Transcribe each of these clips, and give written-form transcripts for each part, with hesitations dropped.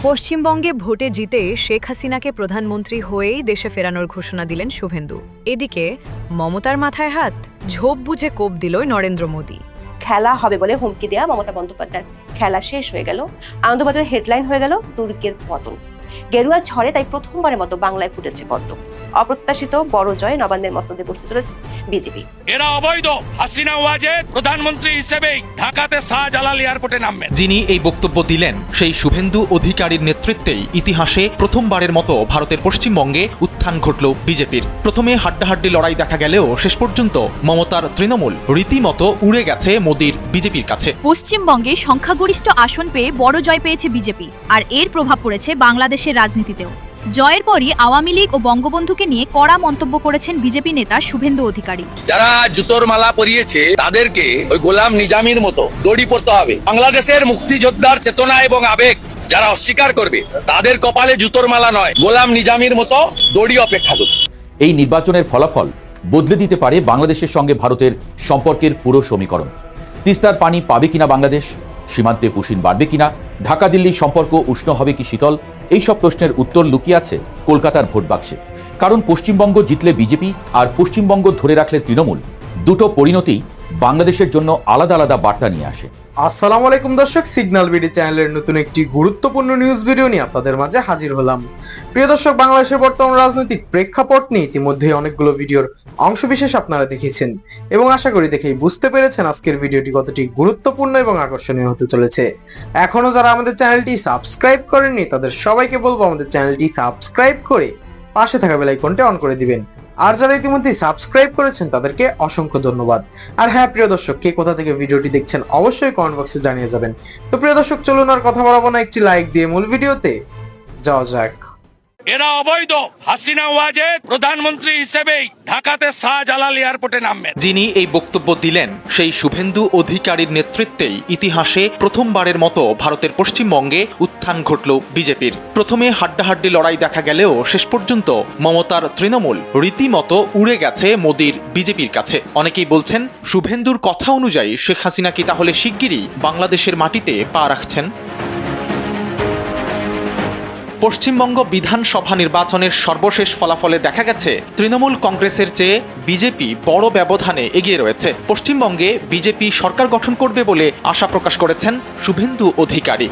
পশ্চিমবঙ্গে ভোটে জিতে শেখ হাসিনাকে প্রধানমন্ত্রী হয়েই দেশে ফেরানোর ঘোষণা দিলেন শুভেন্দু। এদিকে মমতার মাথায় হাত, ঝোপ বুঝে কোপ দিল নরেন্দ্র মোদী। খেলা হবে বলে হুমকি দেয়া মমতা বন্দ্যোপাধ্যায়ের খেলা শেষ হয়ে গেল। আনন্দবাজার হেডলাইন হয়ে গেল দুর্গের পতন। গেরুয়া ঝড়ে তাই প্রথমবারের মতো বাংলায় ফুটেছে পদ্ম। অপ্রত্যাশিত বড় জয় নবান্নের মসনদে বসতে চলেছে বিজেপি। এরা অবৈধ। হাসিনা ওয়াজেদ প্রধানমন্ত্রী হিসেবে ঢাকাতে শাহজালাল এয়ারপোর্টে নামবেন। যিনি এই বক্তব্য দিলেন সেই শুভেন্দু অধিকারীর নেতৃত্বেই ইতিহাসে প্রথমবারের মতো ভারতের পশ্চিমবঙ্গে উত্থান ঘটল বিজেপির। প্রথমে হাড্ডাহাড্ডি লড়াই দেখা গেলেও শেষ পর্যন্ত মমতার তৃণমূল রীতিমতো উড়ে গেছে মোদীর বিজেপির কাছে। পশ্চিমবঙ্গে সংখ্যাগরিষ্ঠ আসন পেয়ে বড় জয় পেয়েছে বিজেপি, আর এর প্রভাব পড়েছে বাংলাদেশের রাজনীতিতেও। জয়ের পরই আওয়ামী লীগ ও বঙ্গবন্ধুকে নিয়ে কড়া মন্তব্য করেছেন বিজেপি নেতা শুভেন্দু অধিকারী। যারা জুতোর মালা পরিয়েছে তাদেরকে ওই গোলাম নিজামীর মতো দড়ি পড়তে হবে। বাংলাদেশের মুক্তিযোদ্ধার চেতনা এবং আবেগ যারা অস্বীকার করবে তাদের কপালে জুতোর মালা নয়, গোলাম নিজামীর মতো দড়ি অপেক্ষা করবে। এই নির্বাচনের ফলাফল বদলে দিতে পারে বাংলাদেশের সঙ্গে ভারতের সম্পর্কের পুরো সমীকরণ। তিস্তার পানি পাবে কিনা বাংলাদেশ, সীমান্তে পুশিন বাড়বে কিনা, ঢাকা দিল্লির সম্পর্ক উষ্ণ হবে কি শীতল, এইসব প্রশ্নের উত্তর লুকিয়ে আছে কলকাতার ভোট বাক্সে। কারণ পশ্চিমবঙ্গ জিতলে বিজেপি আর পশ্চিমবঙ্গ ধরে রাখলে তৃণমূল, দুটো পরিণতি বাংলাদেশের জন্য আলাদা আলাদা বার্তা নিয়ে আসে। আসসালামু আলাইকুম দর্শক, সিগন্যাল বিডি চ্যানেলের নতুন একটি গুরুত্বপূর্ণ নিউজ ভিডিও নিয়ে আপনাদের মাঝে হাজির হলাম। প্রিয় দর্শক, বাংলাদেশের বর্তমান রাজনৈতিক প্রেক্ষাপট নিয়ে ইতিমধ্যে অনেকগুলো ভিডিওর অংশবিশেষ আপনারা দেখেছেন এবং আশা করি দেখেই বুঝতে পেরেছেন আজকের ভিডিওটি কতটি গুরুত্বপূর্ণ এবং আকর্ষণীয় হতে চলেছে। এখনো যারা আমাদের চ্যানেলটি সাবস্ক্রাইব করেননি তাদের সবাইকে বলবো আমাদের চ্যানেলটি সাবস্ক্রাইব করে পাশে থাকা বেল আইকনটা অন করে দিবেন। আর যারা ইতিমধ্যে সাবস্ক্রাইব করেছেন তাদেরকে অসংখ্য ধন্যবাদ। আর হ্যাঁ প্রিয় দর্শক, কে কোথা থেকে ভিডিওটি দেখছেন অবশ্যই কমেন্ট বক্সে জানিয়ে যাবেন। তো প্রিয় দর্শক, চলুন আর কথা বলবো না, একটি লাইক দিয়ে মূল ভিডিওতে যাওয়া যাক। এরা অবৈধ। হাসিনা ওয়াজেদ প্রধানমন্ত্রী হিসেবে ঢাকাতে শাহজালাল এয়ারপোর্টে নামবেন। যিনি এই বক্তব্য দিলেন সেই শুভেন্দু অধিকারীর নেতৃত্বেই ইতিহাসে প্রথমবারের মতো ভারতের পশ্চিমবঙ্গে উত্থান ঘটল বিজেপির। প্রথমে হাড্ডাহাড্ডি লড়াই দেখা গেলেও শেষ পর্যন্ত মমতার তৃণমূল রীতিমতো উড়ে গেছে মোদীর বিজেপির কাছে। অনেকেই বলছেন শুভেন্দুর কথা অনুযায়ী শেখ হাসিনা কি তাহলে শিগগিরই বাংলাদেশের মাটিতে পা রাখছেন? পশ্চিমবঙ্গ বিধানসভা নির্বাচনের সর্বশেষ ফলাফলে দেখা গেছে তৃণমূল কংগ্রেসের চেয়ে বিজেপি বড় ব্যবধানে এগিয়ে রয়েছে। পশ্চিমবঙ্গে বিজেপি সরকার গঠন করবে বলে আশা প্রকাশ করেছেন শুভেন্দু অধিকারী।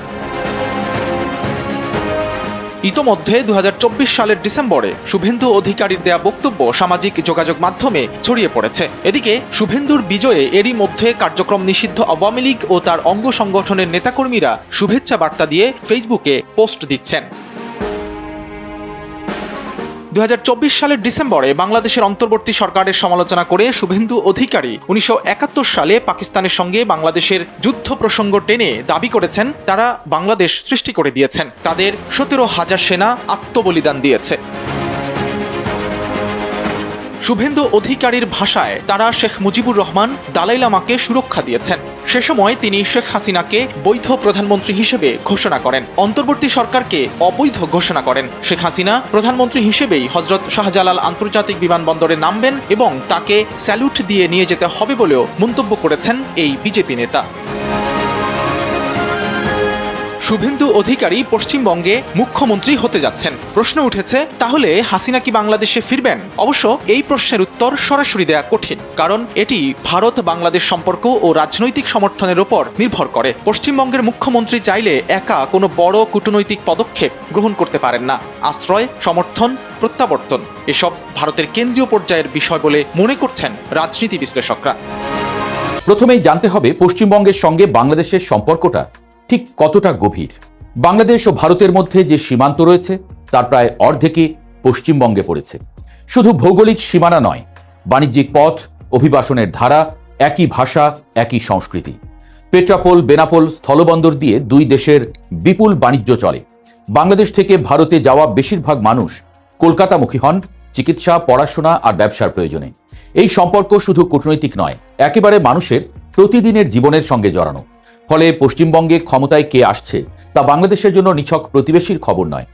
ইতোমধ্যে 2024 সালের ডিসেম্বরে শুভেন্দু অধিকারীর দেয়া বক্তব্য সামাজিক যোগাযোগ মাধ্যমে ছড়িয়ে পড়েছে। এদিকে শুভেন্দুর বিজয়ে এরই মধ্যে কার্যক্রম নিষিদ্ধ আওয়ামী লীগ ও তার অঙ্গ সংগঠনের নেতাকর্মীরা শুভেচ্ছা বার্তা দিয়ে ফেসবুকে পোস্ট দিচ্ছেন। 2024 সালের ডিসেম্বরে বাংলাদেশের অন্তর্বর্তী সরকারের সমালোচনা করে শুভেন্দু অধিকারী 1971 সালে পাকিস্তানের সঙ্গে বাংলাদেশের যুদ্ধ প্রসঙ্গ টেনে দাবি করেছেন তারা বাংলাদেশ সৃষ্টি করে দিয়েছেন, তাদের 17,000 সেনা আত্মবলিদান দিয়েছে। শুভেন্দু অধিকারীর ভাষায় তারা শেখ মুজিবুর রহমান, দালাই লামাকে সুরক্ষা দিয়েছেন। সে সময় তিনি শেখ হাসিনাকে বৈধ প্রধানমন্ত্রী হিসেবে ঘোষণা করেন, অন্তর্বর্তী সরকারকে অবৈধ ঘোষণা করেন। শেখ হাসিনা প্রধানমন্ত্রী হিসেবেই হজরত শাহজালাল আন্তর্জাতিক বিমানবন্দরে নামবেন এবং তাকে স্যালুট দিয়ে নিয়ে যেতে হবে বলেও মন্তব্য করেছেন এই বিজেপি নেতা। শুভেন্দু অধিকারী পশ্চিমবঙ্গে মুখ্যমন্ত্রী হতে যাচ্ছেন। প্রশ্ন উঠেছে, তাহলে হাসিনা কি বাংলাদেশে ফিরবেন? অবশ্য এই প্রশ্নের উত্তর সরাসরি দেয়া কঠিন, কারণ এটি ভারত বাংলাদেশ সম্পর্ক ও রাজনৈতিক সমর্থনের উপর নির্ভর করে। পশ্চিমবঙ্গের মুখ্যমন্ত্রী চাইলে একা কোনো বড় কূটনৈতিক পদক্ষেপ গ্রহণ করতে পারেন না। আশ্রয়, সমর্থন, প্রত্যাবর্তন এসব ভারতের কেন্দ্রীয় পর্যায়ের বিষয় বলে মনে করছেন রাজনীতি বিশ্লেষকরা। প্রথমেই জানতে হবে পশ্চিমবঙ্গের সঙ্গে বাংলাদেশের সম্পর্কটা ঠিক কতটা গভীর। বাংলাদেশ ও ভারতের মধ্যে যে সীমান্ত রয়েছে তার প্রায় অর্ধেকই পশ্চিমবঙ্গে পড়েছে। শুধু ভৌগোলিক সীমানা নয়, বাণিজ্যিক পথ, অভিবাসনের ধারা, একই ভাষা, একই সংস্কৃতি। পেট্রাপোল, বেনাপোল স্থলবন্দর দিয়ে দুই দেশের বিপুল বাণিজ্য চলে। বাংলাদেশ থেকে ভারতে যাওয়া বেশিরভাগ মানুষ কলকাতামুখী হন চিকিৎসা, পড়াশোনা আর ব্যবসার প্রয়োজনে। এই সম্পর্ক শুধু কূটনৈতিক নয়, একেবারে মানুষের প্রতিদিনের জীবনের সঙ্গে জড়ানো। ফলে পশ্চিমবঙ্গে ক্ষমতায় কে আসছে তা বাংলাদেশের জন্য নিছক প্রতিবেশীর খবর নয়,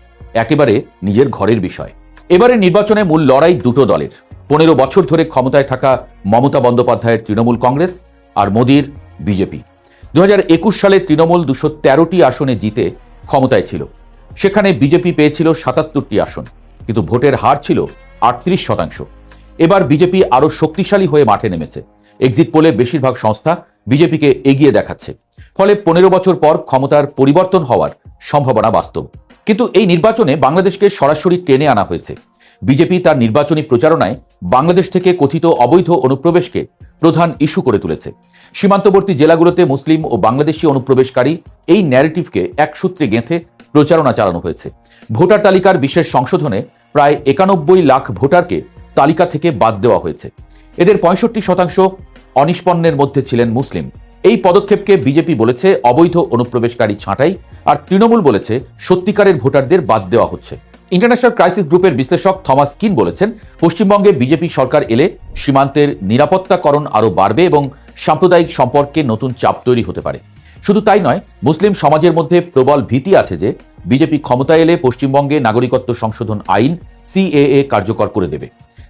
একেবারে নিজের ঘরের বিষয়। এবারে নির্বাচনে মূল লড়াই দুটো দলের। 15 বছর ধরে ক্ষমতায় থাকা মমতা বন্দ্যোপাধ্যায়ের তৃণমূল কংগ্রেস আর মোদীর বিজেপি। 2021 সালে তৃণমূল 213টি আসনে জিতে ক্ষমতায় ছিল। সেখানে বিজেপি পেয়েছিল ৭৭টি আসন, কিন্তু ভোটের হার ছিল ৩৮%। এবার বিজেপি আরও শক্তিশালী হয়ে মাঠে নেমেছে। এক্সিট পোলে বেশিরভাগ সংস্থা বিজেপিকে এগিয়ে দেখাচ্ছে। ফলে ১৫ বছর পর ক্ষমতার পরিবর্তন হওয়ার সম্ভাবনা বাস্তব। কিন্তু এই নির্বাচনে বাংলাদেশকে সরাসরি টেনে আনা হয়েছে। বিজেপি তার নির্বাচনী প্রচারণায় বাংলাদেশ থেকে কথিত অবৈধ অনুপ্রবেশকে প্রধান ইস্যু করে তুলেছে। সীমান্তবর্তী জেলাগুলোতে মুসলিম ও বাংলাদেশি অনুপ্রবেশকারী এই ন্যারেটিভকে এক সূত্রে গেঁথে প্রচারণা চালানো হয়েছে। ভোটার তালিকার বিশেষ সংশোধনে প্রায় ৯১ লাখ ভোটারকে তালিকা থেকে বাদ দেওয়া হয়েছে। এদের ৬৫% অনিষ্পন্নের মধ্যে ছিলেন মুসলিম। এই পদক্ষেপকে বিজেপি বলেছে অবৈধ অনুপ্রবেশকারী ছাঁটাই, আর তৃণমূল বলেছে সত্যিকারের ভোটারদের বাদ দেওয়া হচ্ছে। ইন্টারন্যাশনাল ক্রাইসিস গ্রুপের বিশ্লেষক থমাস কিন বলেছেন, পশ্চিমবঙ্গে বিজেপি সরকার এলে সীমান্তের নিরাপত্তাকরণ আরও বাড়বে এবং সাম্প্রদায়িক সম্পর্কে নতুন চাপ তৈরি হতে পারে। শুধু তাই নয়, মুসলিম সমাজের মধ্যে প্রবল ভীতি আছে যে বিজেপি ক্ষমতায় এলে পশ্চিমবঙ্গে নাগরিকত্ব সংশোধন আইন সিএএ কার্যকর করে দেবে।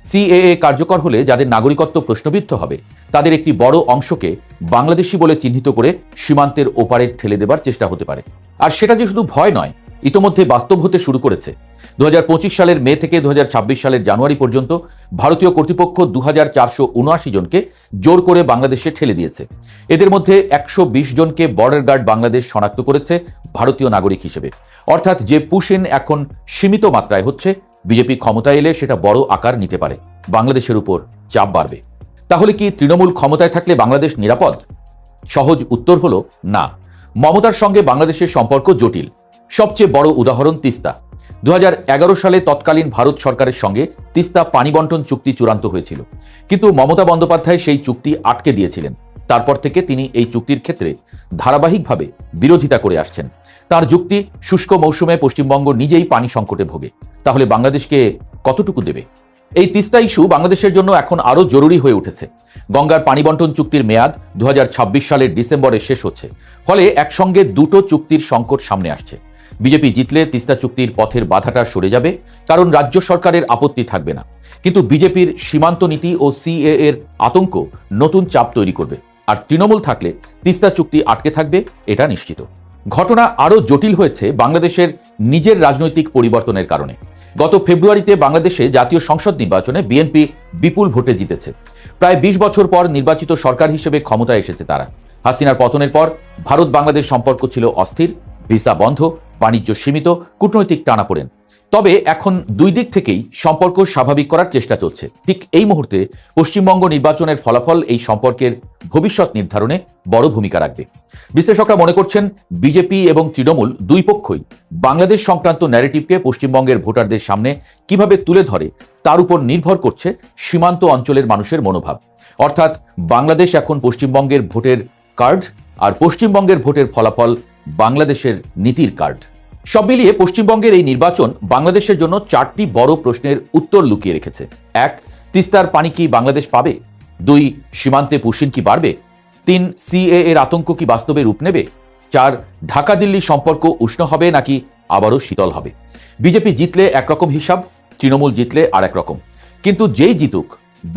সিএএ কার্যকর হলে যাদের নাগরিকত্ব প্রশ্নবিদ্ধ হবে তাদের একটি বড় অংশকে বাংলাদেশি বলে চিহ্নিত করে সীমান্তের ওপারে ঠেলে দেবার চেষ্টা হতে পারে। আর সেটা যে শুধু ভয় নয়, ইতোমধ্যে বাস্তব হতে শুরু করেছে। ২০২৫ সালের মে থেকে ২০২৬ সালের জানুয়ারি পর্যন্ত ভারতীয় কর্তৃপক্ষ ২৪৭৯ জনকে জোর করে বাংলাদেশে ঠেলে দিয়েছে। এদের মধ্যে ১২০ জনকে বর্ডার গার্ড বাংলাদেশ শনাক্ত করেছে ভারতীয় নাগরিক হিসেবে। অর্থাৎ যে পুশ ইন এখন সীমিত মাত্রায় হচ্ছে, বিজেপি ক্ষমতায় এলে সেটা বড় আকার নিতে পারে, বাংলাদেশের উপর চাপ বাড়বে। তাহলে কি তৃণমূল ক্ষমতায় থাকলে বাংলাদেশ নিরাপদ? সহজ উত্তর হলো না। মমতার সঙ্গে বাংলাদেশের সম্পর্ক জটিল। সবচেয়ে বড় উদাহরণ তিস্তা। ২০১১ সালে তৎকালীন ভারত সরকারের সঙ্গে তিস্তা পানি বন্টন চুক্তি চূড়ান্ত হয়েছিল, কিন্তু মমতা বন্দ্যোপাধ্যায় সেই চুক্তি আটকে দিয়েছিলেন। তারপর থেকে তিনি এই চুক্তির ক্ষেত্রে ধারাবাহিকভাবে বিরোধিতা করে আসছেন। তার যুক্তি, শুষ্ক মৌসুমে পশ্চিমবঙ্গ নিজেই পানি সংকটে ভোগে, তাহলে বাংলাদেশকে কতটুকু দেবে? এই তিস্তা ইস্যু বাংলাদেশের জন্য এখন আরও জরুরি হয়ে উঠেছে। গঙ্গার পানি বন্টন চুক্তির মেয়াদ ২০২৬ সালের ডিসেম্বরে শেষ হচ্ছে। ফলে একসঙ্গে দুটো চুক্তির সংকট সামনে আসছে। বিজেপি জিতলে তিস্তা চুক্তির পথের বাধাটা সরে যাবে, কারণ রাজ্য সরকারের আপত্তি থাকবে না। কিন্তু বিজেপির সীমান্ত নীতি ও সিএএ এর আতঙ্ক নতুন চাপ তৈরি করবে। আর তৃণমূল থাকলে তিস্তা চুক্তি আটকে থাকবে, এটা নিশ্চিত। ঘটনা আরও জটিল হয়েছে বাংলাদেশের নিজের রাজনৈতিক পরিবর্তনের কারণে। গত ফেব্রুয়ারিতে বাংলাদেশে জাতীয় সংসদ নির্বাচনে বিএনপি বিপুল ভোটে জিতেছে। প্রায় ২০ বছর পর নির্বাচিত সরকার হিসেবে ক্ষমতায় এসেছে তারা। হাসিনার পতনের পর ভারত বাংলাদেশ সম্পর্ক ছিল অস্থির, ভিসা বন্ধ, বাণিজ্য সীমিত, কূটনৈতিক টানাপোড়েন। তবে এখন দুই দিক থেকেই সম্পর্ক স্বাভাবিক করার চেষ্টা চলছে। ঠিক এই মুহূর্তে পশ্চিমবঙ্গ নির্বাচনের ফলাফল এই সম্পর্কের ভবিষ্যৎ নির্ধারণে বড় ভূমিকা রাখবে। বিশ্লেষকরা মনে করছেন, বিজেপি এবং তৃণমূল দুই পক্ষই বাংলাদেশ সংক্রান্ত ন্যারেটিভকে পশ্চিমবঙ্গের ভোটারদের সামনে কিভাবে তুলে ধরে তার উপর নির্ভর করছে সীমান্ত অঞ্চলের মানুষের মনোভাব। অর্থাৎ বাংলাদেশ এখন পশ্চিমবঙ্গের ভোটের কার্ড, আর পশ্চিমবঙ্গের ভোটের ফলাফল বাংলাদেশের নীতির কার্ড। সব মিলিয়ে পশ্চিমবঙ্গের এই নির্বাচন বাংলাদেশের জন্য ৪টি বড় প্রশ্নের উত্তর লুকিয়ে রেখেছে। ১. তিস্তার পানি কি বাংলাদেশ পাবে? ২. সীমান্তে পুশিন কি বাড়বে? ৩. সিএএ এর আতঙ্ক কি বাস্তবে রূপ নেবে? ৪. ঢাকা দিল্লি সম্পর্ক উষ্ণ হবে নাকি আবারও শীতল হবে? বিজেপি জিতলে একরকম হিসাব, তৃণমূল জিতলে আর একরকম। কিন্তু যেই জিতুক,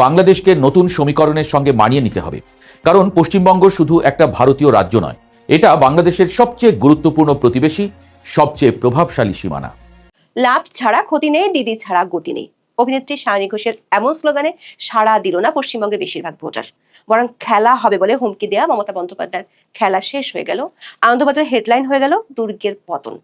বাংলাদেশকে নতুন সমীকরণের সঙ্গে মানিয়ে নিতে হবে। কারণ পশ্চিমবঙ্গ শুধু একটা ভারতীয় রাজ্য নয়, এটা বাংলাদেশের সবচেয়ে গুরুত্বপূর্ণ প্রতিবেশী, সবচেয়ে প্রভাবশালী সীমানা। লাভ ছাড়া ক্ষতি নেই, দিদি ছাড়া গতি নেই। অভিনেত্রী সায়নী ঘোষের এমন স্লোগানে সাড়া দিল না পশ্চিমবঙ্গের বেশিরভাগ ভোটার। বরং খেলা হবে বলে হুমকি দেয়া মমতা বন্দ্যোপাধ্যায়ের খেলা শেষ হয়ে গেল। আনন্দবাজার হেডলাইন হয়ে গেল দুর্গের পতন।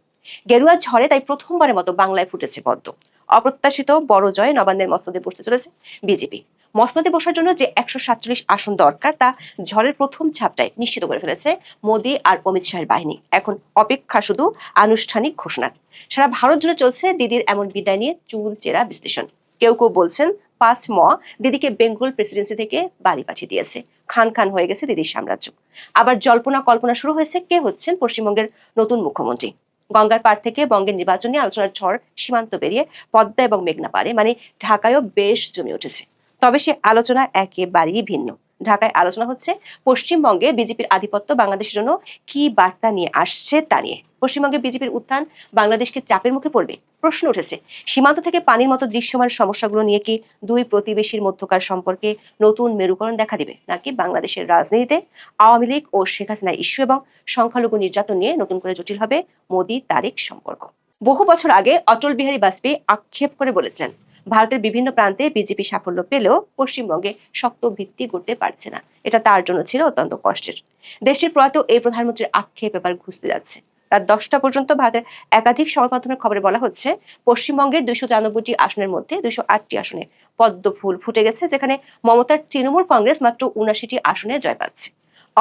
গেরুয়া ঝড়ে তাই প্রথমবারের মতো বাংলায় ফুটেছে পদ্ম। অপ্রত্যাশিত বড় জয়ে নবান্নের মসনদে বসতে চলেছে বিজেপি। মসনদে বসার জন্য যে ১৪৭ আসন দরকার তা ঝড়ের প্রথম ঝাপটায় নিশ্চিত করে ফেলেছে মোদী আর অমিত শাহের বাহিনী। এখন অপেক্ষা শুধু আনুষ্ঠানিক ঘোষণার। সারা ভারত জুড়ে চলছে দিদির এমন বিদায় নিয়ে চুল চেরা বিশ্লেষণ। কেউ কেউ বলছেন ৫ দিদিকে বেঙ্গল প্রেসিডেন্সি থেকে বাড়ি পাঠিয়ে দিয়েছে, খান খান হয়ে গেছে দিদির সাম্রাজ্য। আবার জল্পনা কল্পনা শুরু হয়েছে কে হচ্ছেন পশ্চিমবঙ্গের নতুন মুখ্যমন্ত্রী। গঙ্গার পাড় থেকে বঙ্গের নির্বাচন নিয়ে আলোচনার ঝড় সীমান্ত পেরিয়ে পদ্মা এবং মেঘনা পাড়ে মানে ঢাকায়ও বেশ জমে উঠেছে। তবে সে আলোচনা একেবারেই ভিন্ন। ঢাকায় আলোচনা হচ্ছে পশ্চিমবঙ্গে বিজেপির আধিপত্য বাংলাদেশের জন্য কি বার্তা নিয়ে আসছে তা নিয়ে। পশ্চিমবঙ্গে বিজেপির উত্থান বাংলাদেশকে চাপের মুখে পড়বে। প্রশ্ন উঠেছে, সীমান্ত থেকে পানির মতো দৃশ্যমান সমস্যাগুলো নিয়ে কি দুই প্রতিবেশীর মধ্যকার সম্পর্কে নতুন মেরুকরণ দেখা দিবে, নাকি বাংলাদেশের রাজনীতিতে আওয়ামী লীগ ও শেখ হাসিনা ইস্যু এবং সংখ্যালঘু নির্যাতন নিয়ে নতুন করে জটিল হবে মোদী তারেক সম্পর্ক। বহু বছর আগে অটল বিহারী বাজপেয়ী আক্ষেপ করে বলেছিলেন, ভারতের বিভিন্ন প্রান্তে বিজেপি সাফল্য পেলেও পশ্চিমবঙ্গে শক্ত ভিত্তি করতে পারছে না। এটা তার জন্য ছিল অত্যন্ত কষ্টের। দেশটির প্রয়াত এই প্রধানমন্ত্রীর আক্ষেপ এবার ঘুষতে যাচ্ছে। রাত 10টা পর্যন্ত ভারতের একাধিক সংবাদ মাধ্যমের খবরে বলা হচ্ছে, পশ্চিমবঙ্গের 293টি আসনের মধ্যে 208টি আসনে পদ্ম ফুল ফুটে গেছে, যেখানে মমতার তৃণমূল কংগ্রেস মাত্র 79টি আসনে জয় পাচ্ছে।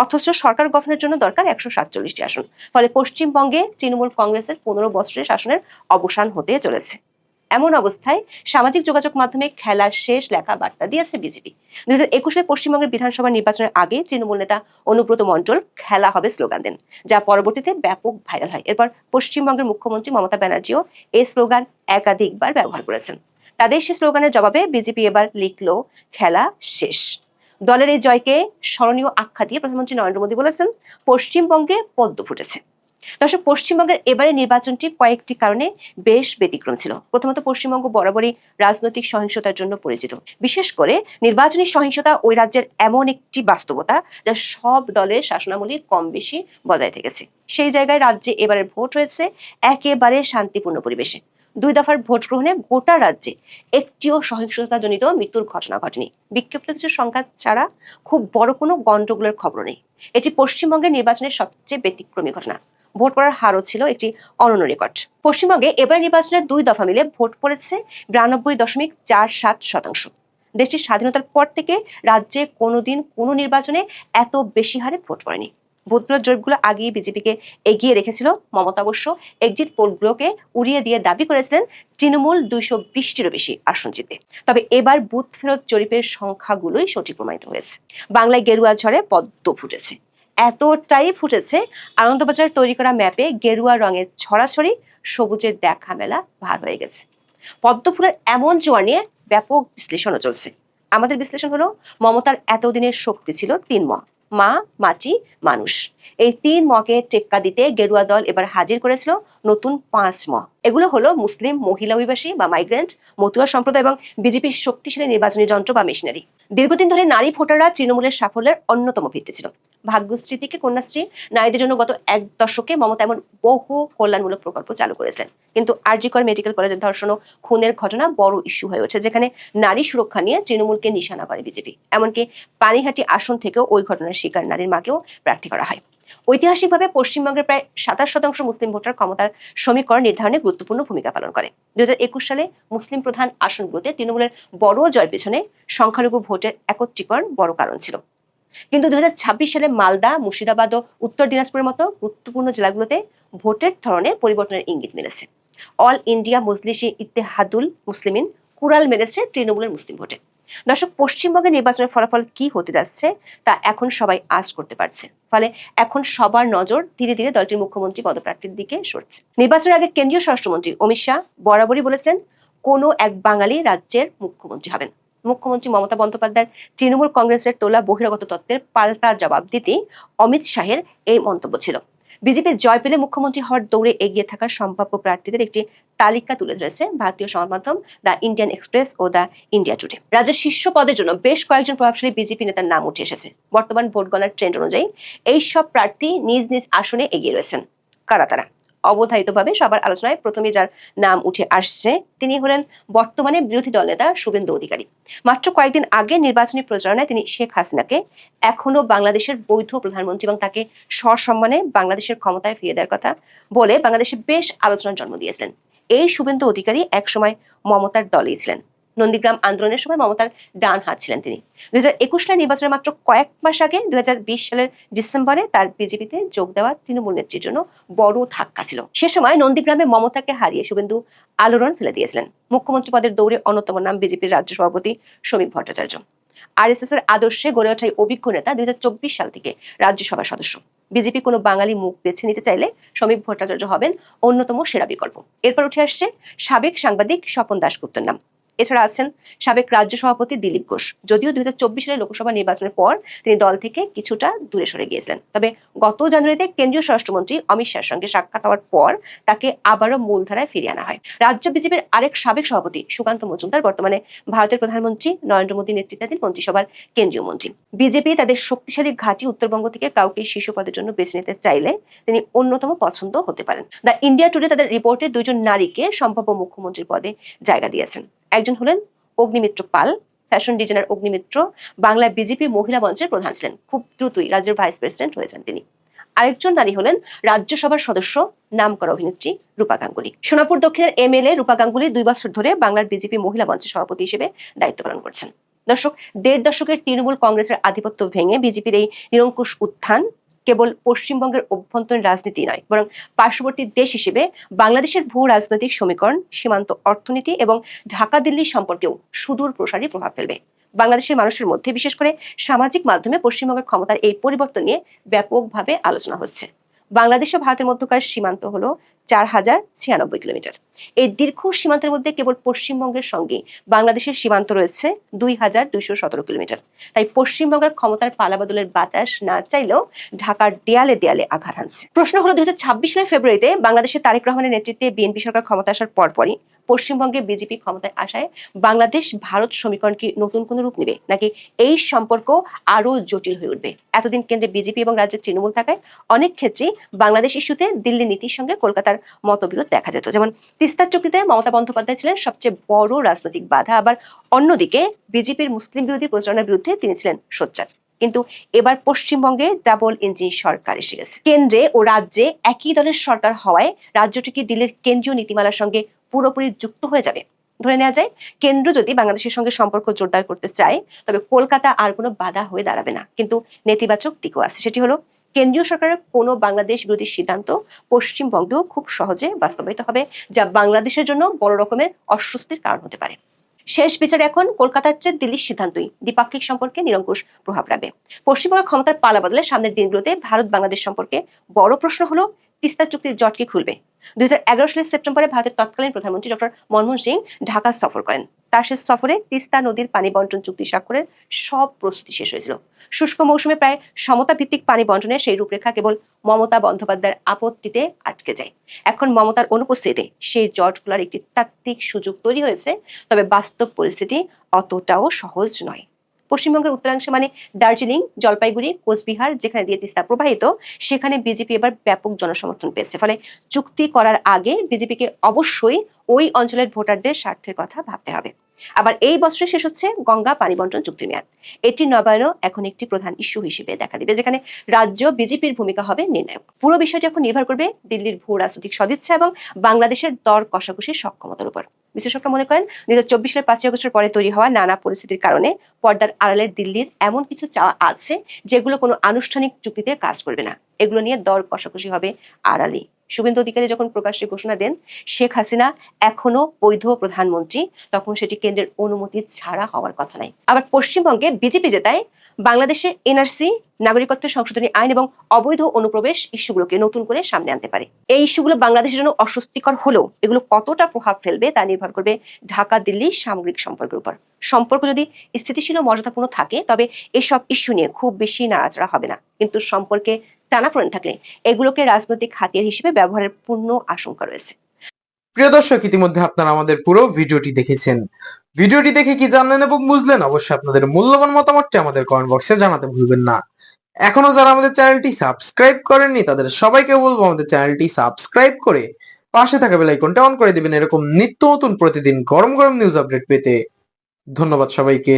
অথচ সরকার গঠনের জন্য দরকার 147টি আসন। ফলে পশ্চিমবঙ্গে তৃণমূল কংগ্রেসের 15 বছরের শাসনের অবসান হতে চলেছে। এমন অবস্থায় সামাজিক যোগাযোগ মাধ্যমে খেলা শেষ লেখা বার্তা দিয়েছে বিজেপি। 2021 পশ্চিমবঙ্গের বিধানসভা নির্বাচনের আগে তৃণমূল নেতা অনুব্রত মণ্ডল খেলা হবে স্লোগান দেন, যা পরবর্তীতে ব্যাপক ভাইরাল হয়। এরপর পশ্চিমবঙ্গের মুখ্যমন্ত্রী মমতা ব্যানার্জিও এই স্লোগান একাধিকবার ব্যবহার করেছেন। তাদের সেই স্লোগানের জবাবে বিজেপি এবার লিখল, খেলা শেষ। দলের এই জয়কে স্মরণীয় আখ্যা দিয়ে প্রধানমন্ত্রী নরেন্দ্র মোদী বলেছেন, পশ্চিমবঙ্গে পদ্ম ফুটেছে। দর্শক, পশ্চিমবঙ্গের এবারে নির্বাচনটি কয়েকটি কারণে বেশ ব্যতিক্রম ছিল। প্রথমত, পশ্চিমবঙ্গ বরাবরই রাজনৈতিক সহিংসতার জন্য পরিচিত। বিশেষ করে নির্বাচনী সহিংসতা ওই রাজ্যের এমন একটি বাস্তবতা যা সব দলের শাসনামলী কম বেশি বজায় থেকেছে। সেই জায়গায় রাজ্যে এবারের ভোট হয়েছে একেবারে শান্তিপূর্ণ পরিবেশে। 2 দফার ভোট গ্রহণে গোটা রাজ্যে একটিও সহিংসতাজনিত মৃত্যুর ঘটনা ঘটেনি। বিক্ষিপ্ত কিছু সংখ্যা ছাড়া খুব বড় কোনো গন্ডগোলের খবর নেই। এটি পশ্চিমবঙ্গের নির্বাচনের সবচেয়ে ব্যতিক্রমী ঘটনা। ভোট পড়ার হারও ছিল একটি অনন্য রেকর্ড। পশ্চিমবঙ্গে এবার নির্বাচনের 2 দফা মিলে ভোট পড়েছে 92.47%। দেশটির স্বাধীনতার পর থেকে রাজ্যে কোনোদিন কোনো নির্বাচনে এত বেশি হারে ভোট পড়েনি। ভোটগুলোর জরিপগুলো আগেই বিজেপিকে এগিয়ে রেখেছিল। মমতা অবশ্য এক্সিট পোলগুলোকে উড়িয়ে দিয়ে দাবি করেছিলেন তৃণমূল 220টিরও বেশি আসন জিতবে। তবে এবার বুথ ফেরত জরিপের সংখ্যাগুলোই সঠিক প্রমাণিত হয়েছে। বাংলায় গেরুয়া ঝড়ে পদ্ম ফুটেছে। এতটাই ফুটেছে, আনন্দবাজার তৈরি করা ম্যাপে গেরুয়া রঙের ছড়াছড়ি, সবুজের দেখা মেলা ভার হয়ে গেছে। পদ্ম ফুলের এমন জোয়ার নিয়ে ব্যাপক বিশ্লেষণও চলছে। আমাদের বিশ্লেষণ হলো, মমতার এতদিনের শক্তি ছিল 3 ম: মা, মাটি, মানুষ। এই 3 মকে টেক্কা দিতে গেরুয়া দল এবার হাজির করেছিল নতুন 5 ম। এগুলো হলো মুসলিম, মহিলা অভিবাসী বা মাইগ্রেন্ট, মতুয়া সম্প্রদায় এবং বিজেপির শক্তিশালী নির্বাচনী যন্ত্র বা মেশিনারি। দীর্ঘদিন ধরে নারী ভোটাররা তৃণমূলের সাফল্যের অন্যতম ভিত্তি ছিল। ভাগ্যশ্রী থেকে কন্যাশ্রী, নারীদের জন্য গত 1 দশকে মমতা এমন বহু কল্যাণমূলক প্রকল্প চালু করেছিলেন। কিন্তু আরজি কর মেডিকেল কলেজের ধর্ষণ ও খুনের ঘটনা বড় ইস্যু হয়ে ওঠে, যেখানে নারী সুরক্ষা নিয়ে তৃণমূলকে নিশানা করে বিজেপি। এমনকি পানিহাটি আসন থেকেও ওই ঘটনার শিকার নারীর মাকেও প্রার্থী করা হয়। ঐতিহাসিকভাবে পশ্চিমবঙ্গের প্রায় 27% মুসলিম ভোটার ক্ষমতার সমীকরণ নির্ধারণে গুরুত্বপূর্ণ ভূমিকা পালন করে। 2021 সালে মুসলিম প্রধান আসনগুলোতে তৃণমূলের বড় জয়ের পেছনে সংখ্যালঘু ভোটের একত্রীকরণ বড় কারণ ছিল। কিন্তু 2026 সালে মালদা, মুর্শিদাবাদ ও উত্তর দিনাজপুরের মতো গুরুত্বপূর্ণ জেলাগুলোতে ভোটের ধরনে পরিবর্তনের ইঙ্গিত মিলেছে। অল ইন্ডিয়া মজলিসে ইত্তেহাদুল মুসলিমিন কুড়াল মেরেছে তৃণমূলের মুসলিম ভোটে। দর্শক, পশ্চিমবঙ্গের নির্বাচনের ফলাফল কি হতে যাচ্ছে তা এখন সবাই আজ করতে পারছে। ফলে এখন সবার নজর ধীরে ধীরে দলটির মুখ্যমন্ত্রী পদপ্রার্থীর দিকে সরছে। নির্বাচনের আগে কেন্দ্রীয় স্বরাষ্ট্রমন্ত্রী অমিত শাহ বরাবরই বলেছেন, কোনো এক বাঙালি রাজ্যের মুখ্যমন্ত্রী হবেন। মুখ্যমন্ত্রী মমতা বন্দ্যোপাধ্যায়ের তৃণমূল কংগ্রেসের তোলা বহিরাগত তত্ত্বের পাল্টা জবাব দিতেই অমিত শাহের এই মন্তব্য ছিল। বিজেপির জয় পেলে মুখ্যমন্ত্রী হওয়ার দৌড়ে এগিয়ে থাকা সম্ভাব্য প্রার্থীদের একটি তালিকা তুলে ধরেছে ভারতীয় সংবাদ মাধ্যম দ্য ইন্ডিয়ান এক্সপ্রেস ও দ্য ইন্ডিয়া টুডে। রাজ্যের শীর্ষ পদের জন্য বেশ কয়েকজন প্রভাবশালী বিজেপি নেতার নাম উঠে এসেছে। বর্তমান ভোট গণনার ট্রেন্ড অনুযায়ী এই সব প্রার্থী নিজ নিজ আসনে এগিয়ে রয়েছেন। কারা তারা? অবধারিতভাবে সবার আলোচনায় প্রথমে যার নাম উঠে আসছে তিনি হলেন বর্তমানে বিরোধী দল নেতা শুভেন্দু অধিকারী। মাত্র কয়েকদিন আগে নির্বাচনী প্রচারণায় তিনি শেখ হাসিনাকে এখনো বাংলাদেশের বৈধ প্রধানমন্ত্রী এবং তাকে সসম্মানে বাংলাদেশের ক্ষমতায় ফিরিয়ে দেওয়ার কথা বলে বাংলাদেশে বেশ আলোচনার জন্ম দিয়েছিলেন। এই শুভেন্দু অধিকারী একসময় মমতার দলেই ছিলেন। নন্দীগ্রাম আন্দোলনের সময় মমতার ডান হাত ছিলেন তিনি। 2021 সালের নির্বাচনের মাত্র কয়েক মাস আগে 2020 সালের ডিসেম্বরে তার বিজেপিতে যোগ দেওয়া তৃণমূল নেত্রীর জন্য বড় ধাক্কা ছিল। সে সময় নন্দীগ্রামে মমতাকে হারিয়ে শুভেন্দু আলোড়ন ফেলে দিয়েছিলেন। মুখ্যমন্ত্রী পদের দৌড়ে অন্যতম নাম বিজেপির রাজ্য সভাপতি শ্রমিক ভট্টাচার্য। আরএসএস এর আদর্শে গড়ে ওঠা অভিজ্ঞ নেতা 2024 সাল থেকে রাজ্যসভার সদস্য। বিজেপি কোনো বাঙালি মুখ বেছে নিতে চাইলে শ্রমিক ভট্টাচার্য হবেন অন্যতম সেরা বিকল্প। এরপর উঠে আসছে সাবেক সাংবাদিক স্বপন দাশগুপ্তর নাম। এছাড়া আছেন সাবেক রাজ্য সভাপতি দিলীপ ঘোষ। যদিও 2024 সালের লোকসভা নির্বাচনের পর তিনি দল থেকে কিছুটা দূরে সরে গিয়েছিলেন, তবে গত জানুয়ারিতে কেন্দ্রীয় স্বরাষ্ট্রমন্ত্রী অমিত শাহের সঙ্গে সাক্ষাৎ হওয়ার পর তাকে আবারও মূলধারায় ফিরিয়ে আনা হয়। রাজ্য বিজেপির আরেক সাবেক সভাপতি সুকান্ত মজুমদার বর্তমানে ভারতের প্রধানমন্ত্রী নরেন্দ্র মোদী নেতৃত্বাধীন মন্ত্রিসভার কেন্দ্রীয় মন্ত্রী। বিজেপি তাদের শক্তিশালী ঘাঁটি উত্তরবঙ্গ থেকে কাউকে শীর্ষ পদের জন্য বেছে নিতে চাইলে তিনি অন্যতম পছন্দ হতে পারেন। দ্য ইন্ডিয়া টুডে তাদের রিপোর্টে 2 জন নারীকে সম্ভাব্য মুখ্যমন্ত্রীর পদে জায়গা দিয়েছেন। একজন হলেন Agnimitra Pal, fashion designer Agnimitra Bangla BJP মহিলা মঞ্চের প্রধান ছিলেন, খুব দ্রুতই রাজ্যের ভাইস প্রেসিডেন্ট হয়েছেন তিনি। আরেকজন নারী হলেন রাজ্যসভার সদস্য নামকরা অভিনেত্রী রূপা গাঙ্গুলি। সোনাপুর দক্ষিণের এমএলএ রূপা গাঙ্গুলি 2 বছর ধরে বাংলার বিজেপি মহিলা মঞ্চের সভাপতি হিসেবে দায়িত্ব পালন করছেন। দর্শক, 1.5 দশকের তৃণমূল কংগ্রেসের আধিপত্য ভেঙে বিজেপির এই নিরঙ্কুশ উত্থান কেবল পশ্চিমবঙ্গের অভ্যন্তরীণ রাজনীতি নয়, বরং পার্শ্ববর্তী দেশ হিসেবে বাংলাদেশের ভূ রাজনৈতিক সমীকরণ, সীমান্ত অর্থনীতি এবং ঢাকা দিল্লি সম্পর্কেও সুদূর প্রসারী প্রভাব ফেলবে। বাংলাদেশের মানুষের মধ্যে বিশেষ করে সামাজিক মাধ্যমে পশ্চিমবঙ্গের ক্ষমতার এই পরিবর্তন নিয়ে ব্যাপকভাবে আলোচনা হচ্ছে। বাংলাদেশ ও ভারতের মধ্যকার সীমান্ত হলো 4096 কিলোমিটার। এই দীর্ঘ সীমান্তের মধ্যে কেবল পশ্চিমবঙ্গের সঙ্গে বাংলাদেশের সীমান্ত রয়েছে 2217 কিলোমিটার। তাই পশ্চিমবঙ্গের ক্ষমতার পালাবদলের বাতাস না চাইলেও ঢাকার দেয়ালে দেয়ালে আঘাত হানছে। প্রশ্ন হলো 2026 সালের ফেব্রুয়ারিতে বাংলাদেশে তারেক রহমানের নেতৃত্বে বিএনপি সরকার ক্ষমতা আসার পরপরই পশ্চিমবঙ্গে বিজেপি ক্ষমতায় আসায় বাংলাদেশ ভারত সমীকরণ কি নতুন কোনো রূপ নেবে, নাকি এই সম্পর্ক আরো জটিল হয়ে উঠবে? এতদিন কেন্দ্রে বিজেপি এবং রাজ্যের তৃণমূল থাকায় অনেক ক্ষেত্রেই বাংলাদেশ ইস্যুতে দিল্লি নীতির সঙ্গে কলকাতার মতবিরোধ দেখা যেত। যেমন তিস্তা চুক্তিতে মমতা বন্দ্যোপাধ্যায় ছিলেন সবচেয়ে বড় রাজনৈতিক বাধা, আবার অন্যদিকে বিজেপির মুসলিম বিরোধী প্রচারণার বিরুদ্ধে তিনি ছিলেন সোচ্চার। কিন্তু এবার পশ্চিমবঙ্গে ডাবল ইঞ্জিন সরকার এসে গেছে। কেন্দ্রে ও রাজ্যে একই দলের সরকার হওয়ায় রাজ্যটি কি দিল্লির কেন্দ্রীয় নীতিমালার সঙ্গে পুরোপুরি যুক্ত হয়ে যাবে? ধরে নেওয়া যায়, কেন্দ্র যদি বাংলাদেশের সঙ্গে সম্পর্ক জোরদার করতে চায় তবে কলকাতা আর কোনো বাধা হয়ে দাঁড়াবে না। কিন্তু নেতিবাচক দিকও আছে, সেটি হলো কেন্দ্রীয় সরকারের কোনো বাংলাদেশ বিরোধী সিদ্ধান্ত পশ্চিমবঙ্গেও খুব সহজে বাস্তবায়িত হবে, যা বাংলাদেশের জন্য বড় রকমের অস্বস্তির কারণ হতে পারে। শেষ বিচারে এখন কলকাতার চেয়ে দিল্লির সিদ্ধান্তই দ্বিপাক্ষিক সম্পর্কে নিরঙ্কুশ প্রভাব রাখবে। পশ্চিমবঙ্গের ক্ষমতার পালা বদলে সামনের দিনগুলোতে ভারত বাংলাদেশ সম্পর্কে বড় প্রশ্ন হলো তিস্তা চুক্তির জট কি খুলবে? 2011 সালের সেপ্টেম্বরে ভারতের তৎকালীন প্রধানমন্ত্রী ডক্টর মনমোহন সিং ঢাকা সফর করেন। তার শেষ সফরে তিস্তা নদীর পানি বন্টন চুক্তি স্বাক্ষরের সব প্রস্তুতি শেষ হয়েছিল। শুষ্ক মৌসুমে প্রায় সমতা ভিত্তিক পানি বন্টনের সেই রূপরেখা কেবল মমতা বন্দ্যোপাধ্যায়ের আপত্তিতে আটকে যায়। এখন মমতার অনুপস্থিতিতে সেই জট খোলার একটি তাত্ত্বিক সুযোগ তৈরি হয়েছে, তবে বাস্তব পরিস্থিতি অতটাও সহজ নয়। পশ্চিমবঙ্গের উত্তরাংশে মানে দার্জিলিং, জলপাইগুড়ি, কোচবিহার, যেখানে দিয়ে তিস্তা প্রবাহিত, সেখানে বিজেপি এবার ব্যাপক জনসমর্থন পেয়েছে। ফলে চুক্তি করার আগে বিজেপিকে অবশ্যই ওই অঞ্চলের ভোটারদের স্বার্থের কথা ভাবতে হবে। আবার এই বছরে শেষ হচ্ছে গঙ্গা পানি বন্টন চুক্তির মেয়াদ। এটি নবায়নও এখন একটি প্রধান ইস্যু হিসেবে দেখা দিবে, যেখানে রাজ্য বিজেপির ভূমিকা হবে নির্ণায়ক। পুরো বিষয়টি এখন নির্ভর করবে দিল্লির ভূ রাজনৈতিক সদিচ্ছা এবং বাংলাদেশের দর কষাকষির সক্ষমতার উপর। বিশেষজ্ঞরা মনে করেন 2024 সালের 5 আগস্টের পরে তৈরি হওয়া নানা পরিস্থিতির কারণে পর্দার আড়ালের দিল্লির এমন কিছু চাওয়া আছে যেগুলো কোনো আনুষ্ঠানিক চুক্তিতে কাজ করবে না। এগুলো নিয়ে দর কষাকষি হবে আড়ালে। শুভেন্দু অধিকারী যখন প্রকাশ্যে ঘোষণা দেন শেখ হাসিনা এখনো বৈধ প্রধানমন্ত্রী, তখন সেটি কেন্দ্রের অনুমতি ছাড়া হওয়ার কথা নাই। আবার পশ্চিমবঙ্গে বিজেপি জেতায় বাংলাদেশে এনআরসি, নাগরিকত্ব সংশোধনী আইন এবং অবৈধ অনুপ্রবেশ ইস্যুগুলোকে নতুন করে সামনে আনতে পারে। এই ইস্যুগুলো বাংলাদেশের জন্য অস্বস্তিকর হলেও এগুলো কতটা প্রভাব ফেলবে তা নির্ভর করবে ঢাকা দিল্লি সামগ্রিক সম্পর্কের উপর। সম্পর্ক যদি স্থিতিশীল ও মর্যাদাপূর্ণ থাকে তবে এসব ইস্যু নিয়ে খুব বেশি নাড়াচাড়া হবে না, কিন্তু সম্পর্কে টানাপোড়েন থাকলে এগুলোকে রাজনৈতিক হাতিয়ার হিসেবে ব্যবহারের পূর্ণ আশঙ্কা রয়েছে। প্রিয় দর্শক, ইতিমধ্যে আপনারা আমাদের পুরো ভিডিওটি দেখেছেন। ভিডিওটি দেখে কি জানলেন এবং বুঝলেন অবশ্যই আপনাদের মূল্যবান মতামতটি আমাদের কমেন্ট বক্সে জানাতে ভুলবেন না। এখনো যারা আমাদের চ্যানেলটি সাবস্ক্রাইব করেননি তাদের সবাইকে বলবো আমাদের চ্যানেলটি সাবস্ক্রাইব করে পাশে থাকা বেল আইকনটা অন করে দিবেন এরকম নিত্য নতুন প্রতিদিন গরম গরম নিউজ আপডেট পেতে। ধন্যবাদ সবাইকে।